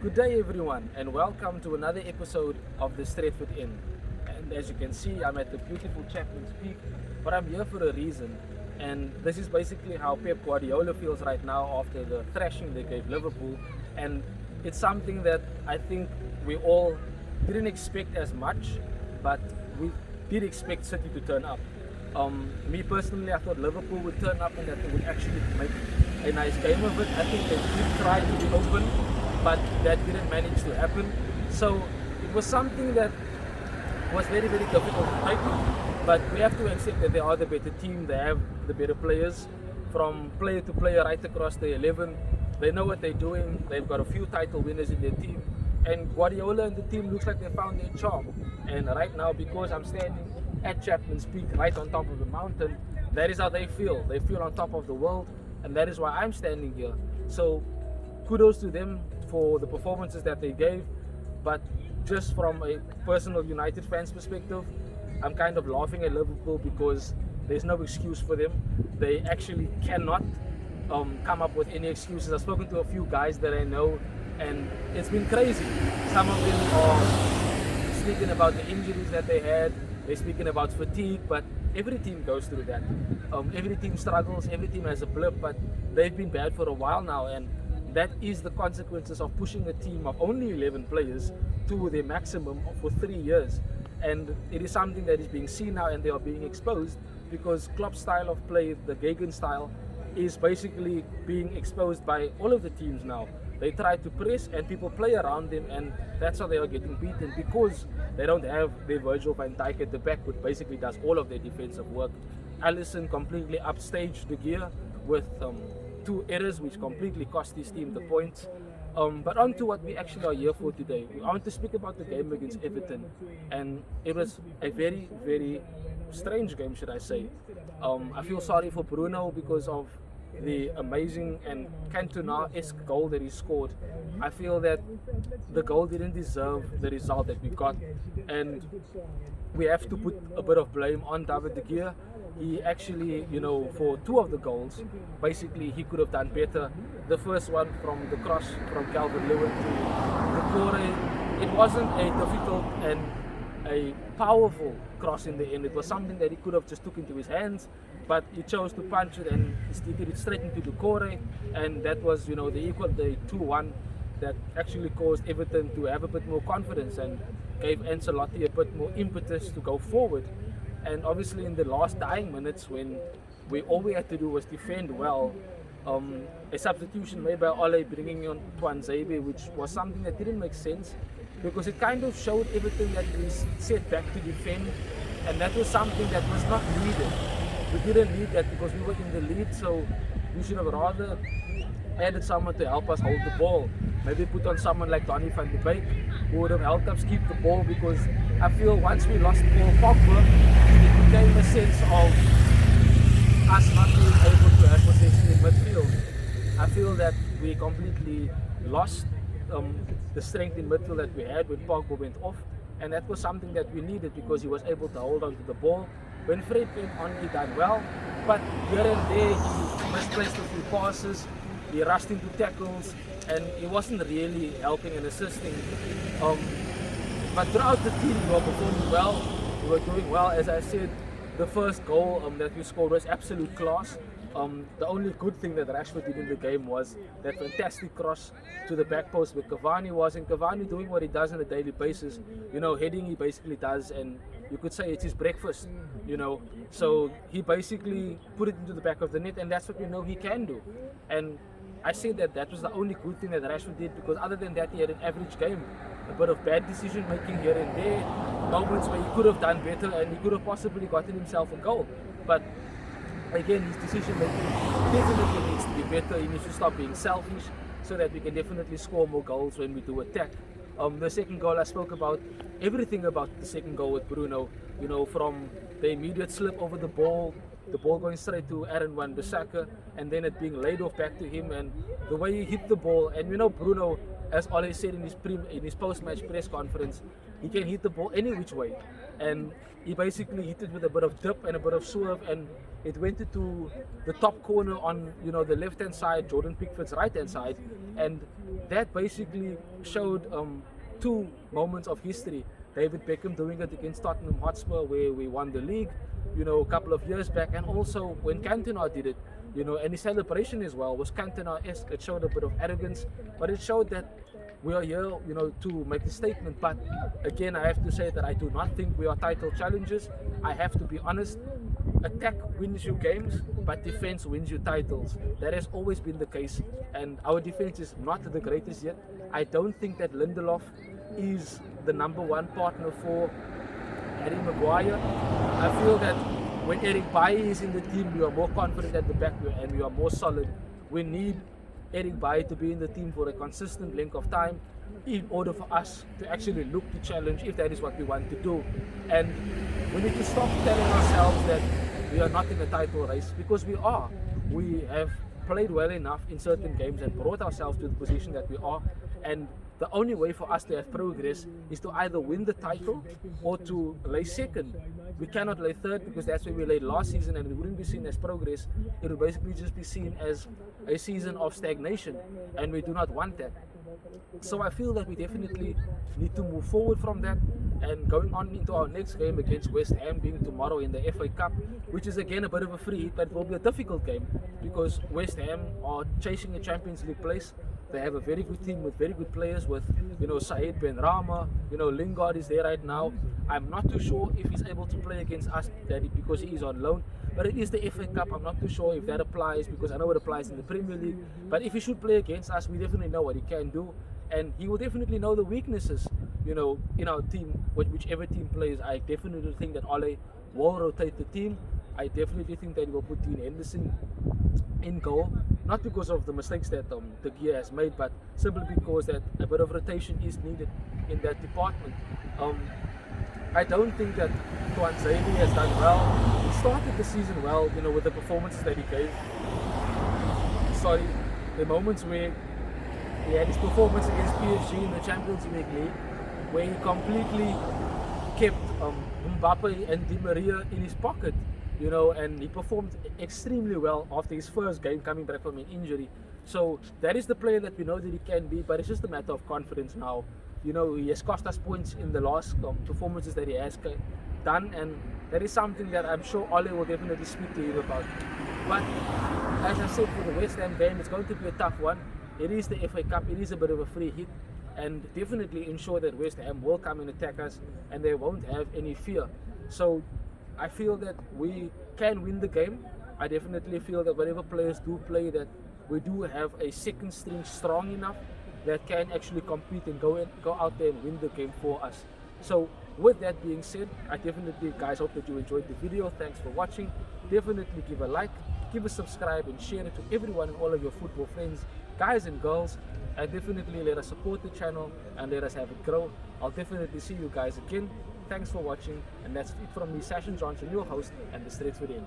Good day, everyone, and welcome to another episode of the Stretford Inn. And as you can see, I'm at the beautiful Chapman's Peak, but I'm here for a reason. And this is basically how Pep Guardiola feels right now after the thrashing they gave Liverpool. And it's something that I think we all didn't expect as much, but we did expect City to turn up. Me personally, I thought Liverpool would turn up and that they would actually make a nice game of it. I think they did try to be open, but that didn't manage to happen. So it was something that was very, very difficult to take. But we have to accept that they are the better team. They have the better players, from player to player right across the 11. They know what they're doing. They've got a few title winners in their team. And Guardiola and the team looks like they found their charm. And right now, because I'm standing at Chapman's Peak, right on top of the mountain, that is how they feel. They feel on top of the world, and that is why I'm standing here. So kudos to them for the performances that they gave. But just from a personal United fans perspective, I'm kind of laughing at Liverpool because there's no excuse for them. They actually cannot come up with any excuses. I've spoken to a few guys that I know, and it's been crazy. Some of them are speaking about the injuries that they had. They're speaking about fatigue, but every team goes through that. Every team struggles, every team has a blip, but they've been bad for a while now, and that is the consequences of pushing a team of only 11 players to their maximum for 3 years. And it is something that is being seen now, and they are being exposed because Klopp's style of play, the Gegen style, is basically being exposed by all of the teams now. They try to press and people play around them, and that's how they are getting beaten because they don't have their Virgil van Dijk at the back, which basically does all of their defensive work. Alisson completely upstaged the gear with two errors which completely cost his team the points. But on to what we actually are here for today. I want to speak about the game against Everton, and it was a very, very strange game, should I say. I feel sorry for Bruno because of the amazing and Cantona-esque goal that he scored. I feel that the goal didn't deserve the result that we got, and we have to put a bit of blame on David de Gea. He actually, for two of the goals, basically he could have done better. The first one from the cross from Calvert-Lewin to the Corey, it wasn't a difficult and a powerful cross in the end. It was something that he could have just took into his hands, but he chose to punch it and he did it straight into the Corey, and that was, the 2-1 that actually caused Everton to have a bit more confidence and gave Ancelotti a bit more impetus to go forward. And obviously in the last dying minutes, when all we had to do was defend well, a substitution made by Ole bringing on Tuanzebe, which was something that didn't make sense because it kind of showed Everton that we set back to defend, and that was something that was not needed. We didn't need that because we were in the lead, so we should have rather added someone to help us hold the ball. Maybe put on someone like Donny van de Beek who would have helped us keep the ball, because I feel once we lost Paul Pogba, it became a sense of us not being able to have possession in midfield. I feel that we completely lost the strength in midfield that we had when Pogba went off, and that was something that we needed because he was able to hold on to the ball. When Fred came on, he done well, but here and there he misplaced a few passes, he rushed into tackles, and he wasn't really helping and assisting. But throughout the team, we were performing well, we were doing well. As I said, the first goal that we scored was absolute class. The only good thing that Rashford did in the game was that fantastic cross to the back post where Cavani was, and Cavani doing what he does on a daily basis. Heading he basically does, and you could say it's his breakfast, So he basically put it into the back of the net, and that's what we know he can do. And I say that was the only good thing that Rashford did, because other than that he had an average game. A bit of bad decision making here and there, moments where he could have done better and he could have possibly gotten himself a goal. But again, his decision making definitely needs to be better. He needs to stop being selfish so that we can definitely score more goals when we do attack. The second goal, I spoke about everything about the second goal with Bruno, from the immediate slip over the ball going straight to Aaron Wan-Bissaka, and then it being laid off back to him, and the way he hit the ball. And Bruno, as Ole said in his post-match press conference, he can hit the ball any which way, and he basically hit it with a bit of dip and a bit of swerve, and it went into the top corner on, you know, the left hand side, Jordan Pickford's right hand side, and that basically showed two moments of history. David Beckham doing it against Tottenham Hotspur, where we won the league, you know, a couple of years back, and also when Cantona did it, you know, and his celebration as well was Cantona-esque. It showed a bit of arrogance, but it showed that we are here, you know, to make a statement. But again, I have to say that I do not think we are title challengers. I have to be honest. Attack wins you games, but defense wins you titles. That has always been the case, and our defense is not the greatest yet. I don't think that Lindelof is the number one partner for Harry Maguire. I feel that when Eric Bailly is in the team, we are more confident at the back and we are more solid. We need Eric Bailly to be in the team for a consistent length of time in order for us to actually look to challenge if that is what we want to do. And we need to stop telling ourselves that we are not in a title race, because we are. We have played well enough in certain games and brought ourselves to the position that we are. And the only way for us to have progress is to either win the title or to lay second. We cannot lay third, because that's where we laid last season, and it wouldn't be seen as progress. It would basically just be seen as a season of stagnation, and we do not want that. So I feel that we definitely need to move forward from that, and going on into our next game against West Ham, being tomorrow in the FA Cup, which is again a bit of a free hit, but it will be a difficult game because West Ham are chasing a Champions League place. They have a very good team with very good players, with, you know, Said Benrahma, you know, Lingard is there right now. I'm not too sure if he's able to play against us because he is on loan, but it is the FA Cup. I'm not too sure if that applies, because I know it applies in the Premier League. But if he should play against us, we definitely know what he can do, and he will definitely know the weaknesses, you know, in our team. Whichever team plays, I definitely think that Ole will rotate the team. I definitely think that he will put Dean Henderson in goal, not because of the mistakes that De Gea has made, but simply because that a bit of rotation is needed in that department. I don't think that Tuanzebe has done well. He started the season well, you know, with the performances that he gave. Sorry, the moments where he had his performance against PSG in the Champions League, where he completely kept Mbappe and Di Maria in his pocket, you know, and he performed extremely well after his first game coming back from an injury. So that is the player that we know that he can be, but it's just a matter of confidence now. You know, he has cost us points in the last performances that he has done, and that is something that I'm sure Ole will definitely speak to him about. But as I said, for the West Ham game, it's going to be a tough one. It is the FA Cup, it is a bit of a free hit, and definitely ensure that West Ham will come and attack us and they won't have any fear. So I feel that we can win the game. I definitely feel that whatever players do play, that we do have a second string strong enough that can actually compete and go out there and win the game for us. So with that being said, I definitely, guys, hope that you enjoyed the video. Thanks for watching. Definitely give a like, give a subscribe, and share it to everyone and all of your football friends, guys and girls, and definitely let us support the channel and let us have it grow. I'll definitely see you guys again. Thanks for watching, and that's it from me, Sashin Johnson, your host, and the Straight for the End.